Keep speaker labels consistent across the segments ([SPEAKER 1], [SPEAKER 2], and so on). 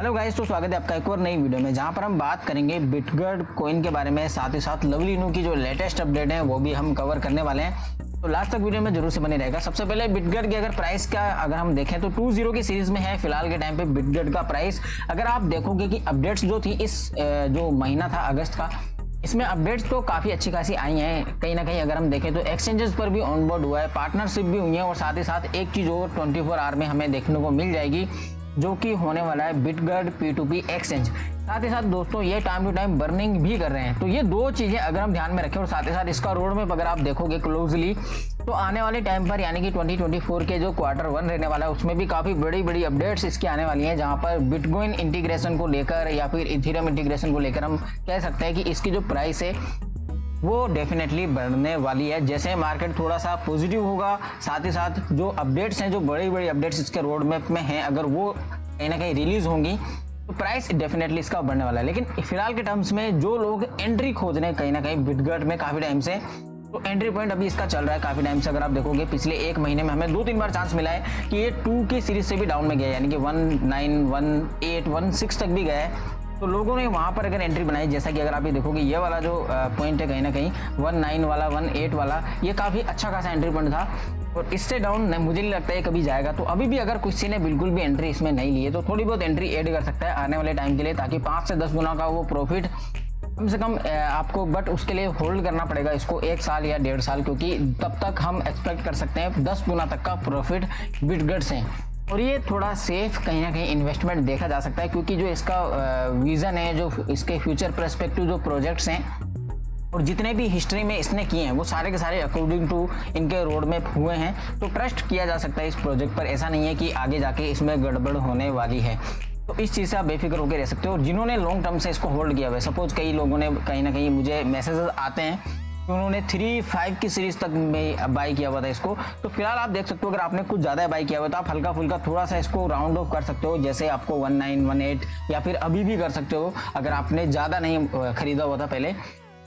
[SPEAKER 1] Hello guys, तो स्वागत है आपका एक और नई वीडियो में, जहां पर हम बात करेंगे बिटगर्ड कॉइन के बारे में। साथ ही साथ लवली इनू की जो लेटेस्ट अपडेट है वो भी हम कवर करने वाले हैं, तो लास्ट तक वीडियो में जरूर से बने रहेगा। सबसे पहले बिटगर्ड की अगर प्राइस का अगर हम देखें तो 2.0 की सीरीज में है फिलहाल के टाइम पे बिटगर्ड का प्राइस। अगर आप देखोगे कि अपडेट्स जो थी इस जो महीना था अगस्त का, इसमें अपडेट्स तो काफी अच्छी खासी आई हैं। कहीं ना कहीं अगर हम देखें तो एक्सचेंजेस पर भी ऑनबोर्ड हुआ है, पार्टनरशिप भी हुई है, और साथ ही साथ एक चीज और 24 आवर में हमें देखने को मिल जाएगी जो कि होने वाला है बिटगर्ड P2P एक्सचेंज। साथ ही साथ दोस्तों ये टाइम टू टाइम बर्निंग भी कर रहे हैं, तो ये दो चीजें अगर हम ध्यान में रखें, और साथ ही साथ इसका रोड मैप अगर आप देखोगे क्लोजली तो आने वाले टाइम पर यानी कि 2024 के जो Q1 रहने वाला है उसमें भी काफी बड़ी बड़ी अपडेट्स इसकी आने वाली हैं, जहां पर बिटकॉइन इंटीग्रेशन को लेकर या फिर इथेरियम इंटीग्रेशन को लेकर हम कह सकते हैं कि इसकी जो प्राइस है वो डेफिनेटली बढ़ने वाली है। जैसे मार्केट थोड़ा सा पॉजिटिव होगा, साथ ही साथ जो अपडेट्स हैं, जो बड़ी बड़ी अपडेट्स इसके रोड मैप में हैं, अगर वो कहीं ना कहीं रिलीज होंगी तो प्राइस डेफिनेटली इसका बढ़ने वाला है। लेकिन फिलहाल के टर्म्स में जो लोग एंट्री खोज रहे हैं कहीं ना कहीं बिटगर्ड में काफी टाइम से, तो एंट्री पॉइंट अभी इसका चल रहा है काफी टाइम से। अगर आप देखोगे पिछले एक महीने में हमें 2-3 बार चांस मिला है कि ये 2 की सीरीज से भी डाउन में गया है, यानी कि 19, 18, 16 तक भी गया है। तो लोगों ने वहां पर अगर एंट्री बनाई, जैसा कि अगर आप ये देखोगे ये वाला जो पॉइंट है कहीं ना कहीं 19 वाला 18 वाला, ये काफी अच्छा खासा एंट्री पॉइंट था, और इससे डाउन मुझे नहीं लगता है कभी जाएगा। तो अभी भी अगर किसी ने बिल्कुल भी एंट्री इसमें नहीं ली है तो थोड़ी बहुत एंट्री ऐड कर सकता है आने वाले टाइम के लिए, ताकि 5 से 10 गुना का वो प्रॉफिट कम से कम आपको, बट उसके लिए होल्ड करना पड़ेगा इसको 1 साल या 1.5 साल, क्योंकि तब तक हम एक्सपेक्ट कर सकते हैं 10 गुना तक का प्रॉफिट बिटगर्ड से। और ये थोड़ा सेफ कहीं ना कहीं इन्वेस्टमेंट देखा जा सकता है, क्योंकि जो इसका विजन है, जो इसके फ्यूचर पर्सपेक्टिव जो प्रोजेक्ट्स हैं और जितने भी हिस्ट्री में इसने किए हैं वो सारे के सारे अकॉर्डिंग टू इनके रोड मैप हुए हैं, तो ट्रस्ट किया जा सकता है इस प्रोजेक्ट पर। ऐसा नहीं है कि आगे जाके इसमें गड़बड़ होने वाली है, तो इस चीज़ से आप बेफिक्र होकर रह सकते हो। और जिन्होंने लॉन्ग टर्म से इसको होल्ड किया हुआ है, सपोज कई लोगों ने कहीं ना कहीं मुझे मैसेजेस आते हैं तो उन्होंने 3-5 की सीरीज तक में बाई किया हुआ था इसको, तो फिलहाल आप देख सकते हो अगर आपने कुछ ज़्यादा बाई किया हुआ तो आप हल्का फुल्का थोड़ा सा इसको राउंड ऑफ कर सकते हो, जैसे आपको 19, 18 या फिर अभी भी कर सकते हो। अगर आपने ज़्यादा नहीं खरीदा हुआ था पहले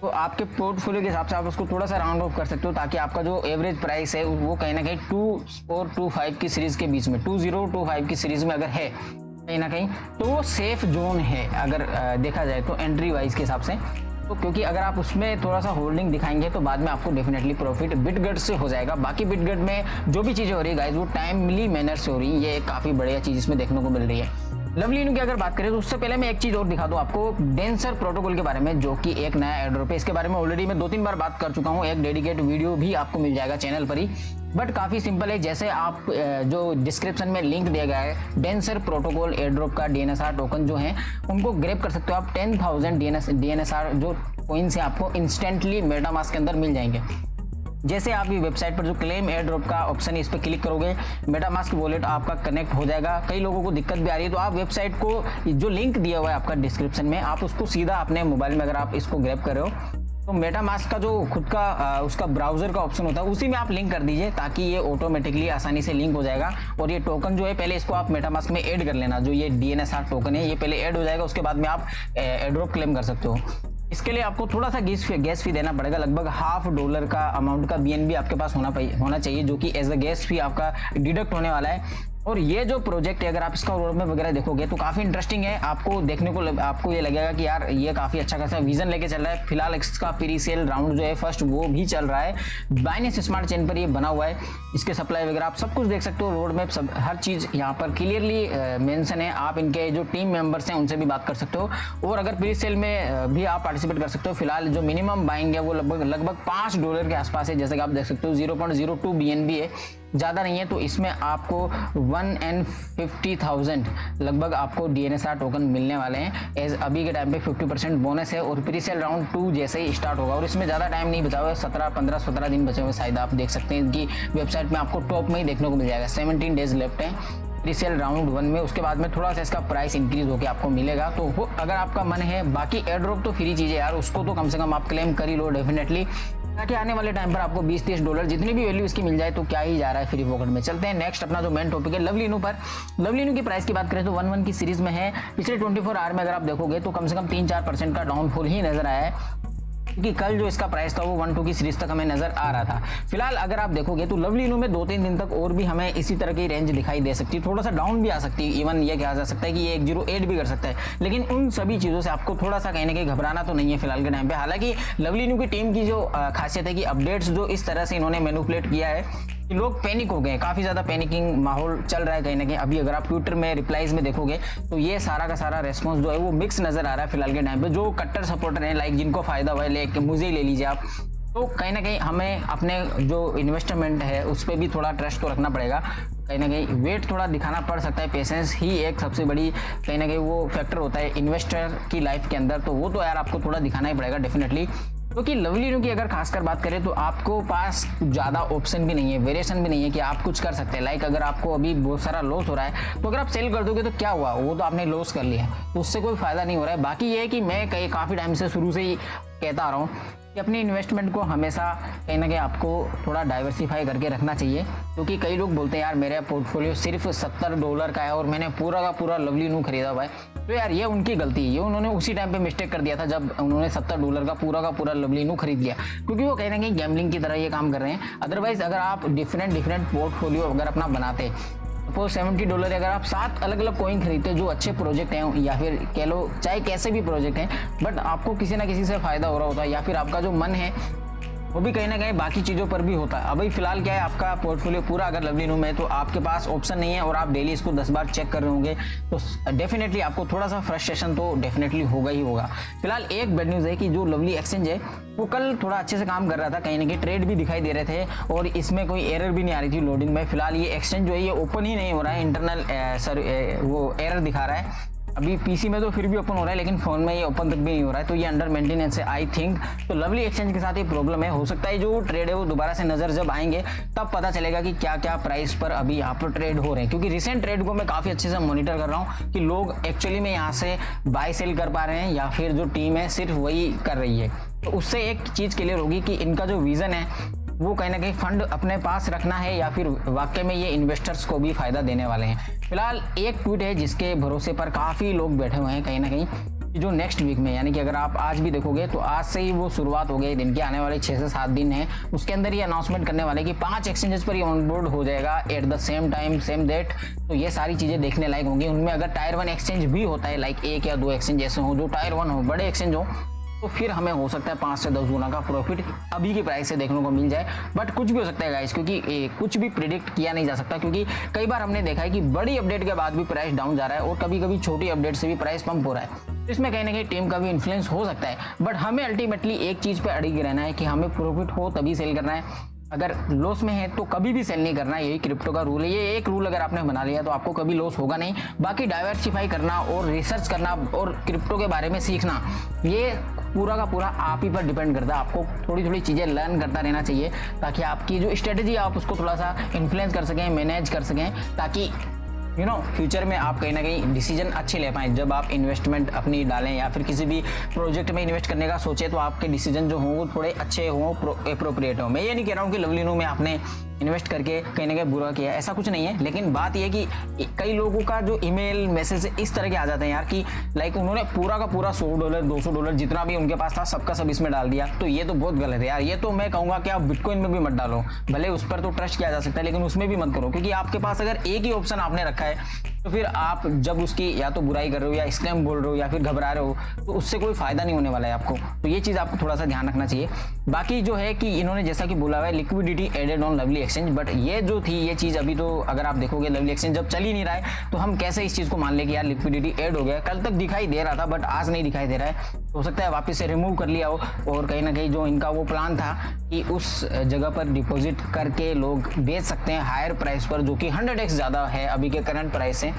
[SPEAKER 1] तो आपके पोर्टफोलियो के हिसाब से आप उसको थोड़ा सा राउंड ऑफ कर सकते हो, ताकि आपका जो एवरेज प्राइस है वो कहीं ना कहीं 2 और 2.5 की सीरीज के बीच में, 2.0, 2.5 की सीरीज में अगर है कहीं ना कहीं, तो वो सेफ जोन है अगर देखा जाए तो एंट्री वाइज के हिसाब से। तो क्योंकि अगर आप उसमें थोड़ा सा होल्डिंग दिखाएंगे तो बाद में आपको डेफिनेटली प्रॉफिट बिटगर्ड से हो जाएगा। बाकी बिटगर्ड में जो भी चीजें हो रही है गाइस वो टाइमली मैनर से हो रही है, ये काफी बढ़िया चीज इसमें देखने को मिल रही है। लवली इनू की अगर बात करें तो उससे पहले मैं एक चीज और दिखा दूं आपको डेंसर प्रोटोकॉल के बारे में, जो कि एक नया एयरड्रॉप है। इसके बारे में ऑलरेडी मैं 2-3 बार बात कर चुका हूं, एक डेडिकेट वीडियो भी आपको मिल जाएगा चैनल पर ही, बट काफी सिंपल है। जैसे आप जो डिस्क्रिप्शन में लिंक दिया गया है, डेंसर प्रोटोकॉल एयरड्रॉप का DNSR टोकन जो है उनको ग्रैब कर सकते हो आप। 10,000 DNSR जो कॉइन्स है आपको इंस्टेंटली मेटामास्क के अंदर मिल जाएंगे। जैसे आप ये वेबसाइट पर जो क्लेम एयर ड्रॉप का ऑप्शन है इस पर क्लिक करोगे, मेटामास्क वॉलेट आपका कनेक्ट हो जाएगा। कई लोगों को दिक्कत भी आ रही है, तो आप वेबसाइट को जो लिंक दिया हुआ है आपका डिस्क्रिप्शन में, आप उसको सीधा अपने मोबाइल में अगर आप इसको ग्रैब कर रहे हो तो मेटामास्क का जो खुद का उसका ब्राउजर का ऑप्शन होता है उसी में आप लिंक कर दीजिए, ताकि ये ऑटोमेटिकली आसानी से लिंक हो जाएगा। और ये टोकन जो है पहले इसको आप मेटामास्क में ऐड कर लेना, जो ये DNSR टोकन है ये पहले ऐड हो जाएगा, उसके बाद में आप एयरड्रॉप क्लेम कर सकते हो। इसके लिए आपको थोड़ा सा गैस फी देना पड़ेगा, लगभग $50 का अमाउंट का BNB आपके पास होना चाहिए, जो कि एज अ गैस फी आपका डिडक्ट होने वाला है। और ये जो प्रोजेक्ट है अगर आप इसका रोड मैप वगैरह देखोगे तो काफी इंटरेस्टिंग है, आपको देखने को आपको ये लगेगा कि यार ये काफी अच्छा खासा विजन लेके चल रहा है। फिलहाल इसका प्री सेल राउंड जो है फर्स्ट वो भी चल रहा है, बाइनेंस स्मार्ट चेन पर ये बना हुआ है। इसके सप्लाई वगैरह आप सब कुछ देख सकते हो, रोड मैप सब हर चीज यहाँ पर क्लियरली मेंशन है। आप इनके जो टीम मेंबर्स हैं उनसे भी बात कर सकते हो, और अगर प्री सेल में भी आप पार्टिसिपेट कर सकते हो। फिलहाल जो मिनिमम बाइंग है वो लगभग $5 के आसपास है, जैसे कि आप देख सकते हो 0.02 BNB है, ज़्यादा नहीं है। तो इसमें आपको 150,000 लगभग आपको DNSR टोकन मिलने वाले हैं। एज अभी के टाइम पे 50% बोनस है, और प्री सेल राउंड 2 जैसे ही स्टार्ट होगा, और इसमें ज़्यादा टाइम नहीं बचा हुआ है, 17 दिन बचे हुए शायद। आप देख सकते हैं कि वेबसाइट में आपको टॉप में ही देखने को मिल जाएगा। 17 डेज लेफ्ट है प्री सेल राउंड 1 में, उसके बाद में थोड़ा सा इसका प्राइस इंक्रीज होकर आपको मिलेगा। तो वो अगर आपका मन है, बाकी एयरड्रॉप तो फ्री चीज़ है यार, उसको तो कम से कम आप क्लेम कर ही लो डेफिनेटली, ताकि आने वाले टाइम पर आपको $20-30 जितनी भी वैल्यू इसकी मिल जाए तो क्या ही जा रहा है फ्री पॉकेट में। चलते हैं नेक्स्ट अपना जो मेन टॉपिक है लवली इनू पर। लवली इनू की प्राइस की बात करें तो 1-1 की सीरीज में है। पिछले 24 आवर में अगर आप देखोगे तो कम से कम 3-4% का डाउनफॉल ही नजर आया है। क्योंकि कल जो इसका प्राइस था वो 1-2 की सीरीज तक हमें नजर आ रहा था। फिलहाल अगर आप देखोगे तो लवली इनू में 2-3 दिन तक और भी हमें इसी तरह की रेंज दिखाई दे सकती है, थोड़ा सा डाउन भी आ सकती है, इवन ये कहा जा सकता है कि ये 108 भी कर सकता है। लेकिन उन सभी चीजों से आपको थोड़ा सा कहीं ना कहीं घबराना तो नहीं है फिलहाल के टाइम पे। हालांकि लवली इनू की टीम की जो खासियत है कि अपडेट्स जो इस तरह से इन्होंने मैनिपुलेट किया है कि लोग पैनिक हो गए, काफी ज्यादा पैनिकिंग माहौल चल रहा है कहीं ना कहीं। अभी अगर आप ट्विटर में रिप्लाईज में देखोगे तो ये सारा का सारा रेस्पॉन्स जो है वो मिक्स नजर आ रहा है फिलहाल के टाइम पे। जो कट्टर सपोर्टर हैं लाइक जिनको फायदा हुआ है मुझे ही ले लीजिए आप, तो कहीं ना कहीं हमें अपने जो इन्वेस्टमेंट है उस पर भी थोड़ा ट्रस्ट तो रखना पड़ेगा। कहीं ना कहीं वेट थोड़ा दिखाना पड़ सकता है, पेशेंस ही एक सबसे बड़ी कहीं ना कहीं वो फैक्टर होता है इन्वेस्टर की लाइफ के अंदर, तो वो तो यार आपको थोड़ा दिखाना ही पड़ेगा डेफिनेटली। क्योंकि लवली इनू की अगर खासकर बात करें तो आपको पास ज़्यादा ऑप्शन भी नहीं है, वेरिएशन भी नहीं है कि आप कुछ कर सकते हैं। लाइक अगर आपको अभी बहुत सारा लॉस हो रहा है तो अगर आप सेल कर दोगे तो क्या हुआ, वो तो आपने लॉस कर लिया, तो उससे कोई फायदा नहीं हो रहा है। बाकी ये है कि मैं काफ़ी टाइम से शुरू से ही कहता आ रहा हूँ कि अपनी इन्वेस्टमेंट को हमेशा कहीं ना कहीं आपको थोड़ा डाइवर्सिफाई करके रखना चाहिए। क्योंकि कई लोग बोलते हैं यार मेरा पोर्टफोलियो सिर्फ $70 का है और मैंने पूरा का पूरा लवली इनू खरीदा हुआ है, तो यार ये उनकी गलती है। ये उन्होंने उसी टाइम पे मिस्टेक कर दिया था जब उन्होंने $70 का पूरा लवली इनू खरीद लिया, क्योंकि वो कहीं ना कहीं गैम्बलिंग की तरह ये काम कर रहे हैं। अदरवाइज अगर आप डिफरेंट पोर्टफोलियो अगर अपना बनाते, सपोज $70 अगर आप 7 अलग अलग कॉइन खरीदते जो अच्छे प्रोजेक्ट हैं, या फिर कह लो चाहे कैसे भी प्रोजेक्ट हैं, बट आपको किसी ना किसी से फायदा हो रहा होता है, या फिर आपका जो मन है वो भी कहीं ना कहीं बाकी चीज़ों पर भी होता है। अभी फिलहाल क्या है, आपका पोर्टफोलियो पूरा अगर लवली इनू में है तो आपके पास ऑप्शन नहीं है और आप डेली इसको 10 बार चेक कर रहे होंगे, तो डेफिनेटली आपको थोड़ा सा फ्रस्ट्रेशन तो डेफिनेटली होगा ही होगा। फिलहाल एक बैड न्यूज़ है कि जो लवली एक्सचेंज है वो कल थोड़ा अच्छे से काम कर रहा था, कहीं ना कहीं ट्रेड भी दिखाई दे रहे थे और इसमें कोई एरर भी नहीं आ रही थी लोडिंग में। फिलहाल ये एक्सचेंज जो है ये ओपन ही नहीं हो रहा है, इंटरनल वो एरर दिखा रहा है। अभी पीसी में तो फिर भी ओपन हो रहा है लेकिन फोन में ये ओपन तक भी नहीं हो रहा है, तो ये अंडर मेंटेनेंस है आई थिंक। तो लवली एक्सचेंज के साथ ये प्रॉब्लम है। हो सकता है जो ट्रेड है वो दोबारा से नजर जब आएंगे तब पता चलेगा कि क्या क्या प्राइस पर अभी यहाँ पर ट्रेड हो रहे हैं। क्योंकि रिसेंट ट्रेड को मैं काफी अच्छे से मॉनिटर कर रहा हूँ कि लोग एक्चुअली में यहाँ से बाय सेल कर पा रहे हैं या फिर जो टीम है सिर्फ वही कर रही है। तो उससे एक चीज क्लियर होगी कि इनका जो विजन है वो कहीं ना कहीं फंड अपने पास रखना है या फिर वाकई में ये इन्वेस्टर्स को भी फायदा देने वाले हैं। फिलहाल एक ट्वीट है जिसके भरोसे पर काफ़ी लोग बैठे हुए हैं कहीं ना कहीं, कि जो नेक्स्ट वीक में यानी कि अगर आप आज भी देखोगे तो आज से ही वो शुरुआत हो गई दिन के, आने वाले 6 से 7 दिन है उसके अंदर ये अनाउंसमेंट करने वाले कि 5 एक्सचेंजेस पर ये ऑनबोर्ड हो जाएगा at the same time same date. तो ये सारी चीज़ें देखने लायक होंगी। उनमें अगर टायर 1 एक्सचेंज भी होता है, लाइक 1 या 2 एक्सचेंज ऐसे हो जो टायर 1 हो, बड़े एक्सचेंज हो, तो फिर हमें हो सकता है 5 से 10 गुना का प्रॉफिट अभी की प्राइस से देखने को मिल जाए। बट कुछ भी हो सकता है गाइस, क्योंकि कुछ भी प्रिडिक्ट किया नहीं जा सकता। क्योंकि कई बार हमने देखा है कि बड़ी अपडेट के बाद भी प्राइस डाउन जा रहा है और कभी कभी छोटी अपडेट से भी प्राइस पंप हो रहा है। इसमें कहीं ना कहीं टीम का भी इन्फ्लुएंस हो सकता है। बट हमें अल्टीमेटली एक चीज़ पे अड़िग रहना है कि हमें प्रॉफिट हो तभी सेल करना है, अगर लॉस में है तो कभी भी सेल नहीं करना। यही क्रिप्टो का रूल है। ये एक रूल अगर आपने बना लिया तो आपको कभी लॉस होगा नहीं। बाकी डाइवर्सिफाई करना और रिसर्च करना और क्रिप्टो के बारे में सीखना, ये पूरा का पूरा आप ही पर डिपेंड करता है। आपको थोड़ी थोड़ी चीज़ें लर्न करता रहना चाहिए ताकि आपकी जो स्ट्रेटेजी आप उसको थोड़ा सा इन्फ्लुएंस कर सकें, मैनेज कर सकें, ताकि फ्यूचर में आप कहीं ना कहीं डिसीजन अच्छे ले पाएं। जब आप इन्वेस्टमेंट अपनी डालें या फिर किसी भी प्रोजेक्ट में इन्वेस्ट करने का सोचे तो आपके डिसीजन जो हों वो थोड़े अच्छे हों, अप्रोप्रिएट हों। मैं ये नहीं कह रहा हूँ कि लवली इनू में आपने इन्वेस्ट करके कहीं ना कहीं बुरा किया, ऐसा कुछ नहीं है। लेकिन बात यह कि कई लोगों का जो ईमेल मैसेज इस तरह के आ जाते हैं यार कि लाइक उन्होंने पूरा का पूरा $100 $200 जितना भी उनके पास था सबका सब इसमें डाल दिया। तो ये तो बहुत गलत है यार। ये तो मैं कहूँगा कि आप बिटकॉइन में भी मत डालो, भले उस पर तो ट्रस्ट किया जा सकता है लेकिन उसमें भी मत करो। क्योंकि आपके पास अगर एक ही ऑप्शन आपने रखा है तो फिर आप जब उसकी या तो बुराई कर रहे हो या स्कैम बोल रहे हो या फिर घबरा रहे हो तो उससे कोई फायदा नहीं होने वाला है आपको। तो ये चीज़ आपको थोड़ा सा ध्यान रखना चाहिए। बाकी जो है कि इन्होंने जैसा कि बोला हुआ है liquidity added on lovely exchange, but ये जो थी ये चीज़ अभी तो अगर आप देखोगे लवली एक्सचेंज जब चल ही नहीं रहा है तो हम कैसे इस चीज़ को मान ले कि यार लिक्विडिटी ऐड हो गया। कल तक दिखाई दे रहा था बट आज नहीं दिखाई दे रहा है। हो सकता है वापस से रिमूव कर लिया हो और कहीं ना कहीं जो इनका वो प्लान था कि उस जगह पर डिपॉजिट करके लोग बेच सकते हैं हायर प्राइस पर, जो कि 100x ज़्यादा है अभी के करंट प्राइस से,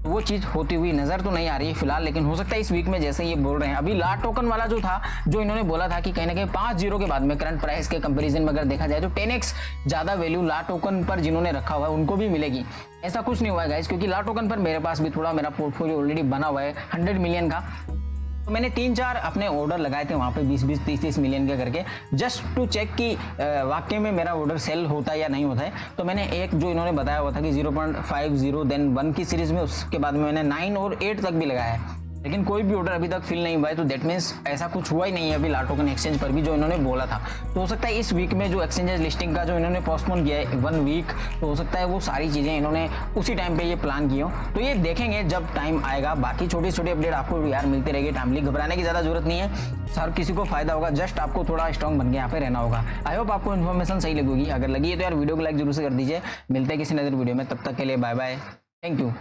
[SPEAKER 1] तो वो चीज़ होती हुई नज़र तो नहीं आ रही है फिलहाल। लेकिन हो सकता है इस वीक में जैसे ये बोल रहे हैं। अभी ला टोकन वाला जो था, जो इन्होंने बोला था कि कहीं ना कहीं 5 जीरो के बाद में करंट प्राइस के कंपैरिजन में अगर देखा जाए तो 10x ज़्यादा वैल्यू ला टोकन पर जिन्होंने रखा हुआ है उनको भी मिलेगी। ऐसा कुछ नहीं हुआ है गाइस, क्योंकि ला टोकन पर मेरे पास भी थोड़ा मेरा पोर्टफोलियो ऑलरेडी बना हुआ है 100 मिलियन का। तो मैंने 3-4 अपने ऑर्डर लगाए थे वहाँ पे 20-20 30-30 मिलियन के करके, जस्ट टू चेक कि वाकई में मेरा ऑर्डर सेल होता है या नहीं होता है। तो मैंने एक जो इन्होंने बताया हुआ था कि 0.50 देन 1 की सीरीज में, उसके बाद में मैंने 9 और 8 तक भी लगाया है। लेकिन कोई भी ऑर्डर अभी तक फिल नहीं हुआ है, तो दैट मीन्स ऐसा कुछ हुआ ही नहीं है अभी लाट टोकन एक्सचेंज पर भी जो इन्होंने बोला था। तो हो सकता है इस वीक में जो एक्सचेंजेस लिस्टिंग का जो इन्होंने पोस्टपोन किया है 1 वीक, तो हो सकता है वो सारी चीज़ें इन्होंने उसी टाइम पे ये प्लान की हो। तो ये देखेंगे जब टाइम आएगा। बाकी छोटी छोटी अपडेट आपको यार मिलती रहेगी टाइमली, घबराने की ज़्यादा जरूरत नहीं है, हर किसी को फायदा होगा, जस्ट आपको थोड़ा स्ट्रॉन्ग बन के यहाँ पे रहना होगा। आई होप आपको इन्फॉर्मेशन सही लगेगी, अगर लगी है तो यार वीडियो को लाइक जरूर से कर दीजिए। मिलते हैं किसी नजर वीडियो में, तब तक के लिए बाय बाय, थैंक यू।